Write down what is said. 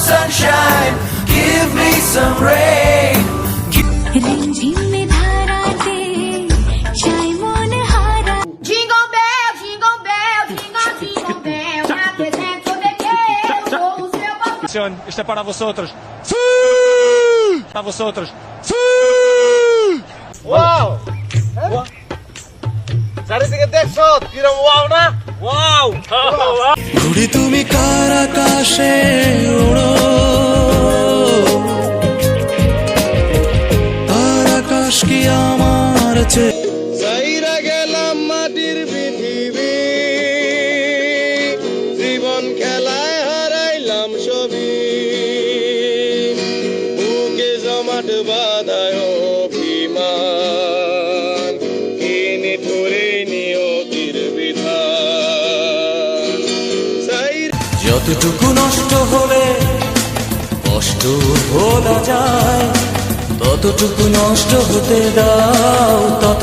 sunshine, give me some rain. रिमझिम में धाराते चाय मन हारा Jingle bell, jingle bell, jingle, jingle bell. Represento de que eu vou o seu papel. Isto é para vosotros. Para vosotros. Wow চারিদিকে দেখছো কিরম wow না ওয়াও ঘুড়ি তুমি কার আকাশে ওড়ো, তার আকাশ কি আমার চেয়ে চাইরা গেলাম মাটির পৃথিবী জীবন খেলায় হারাইলাম সবই বুকে জমাট বাঁধায় অভিমান কিনে ধরে নিয়তির বিধান যতটুকু নষ্ট হলে কষ্ট ভোলা যায়, ততটুকু নষ্ট হতে দাও তত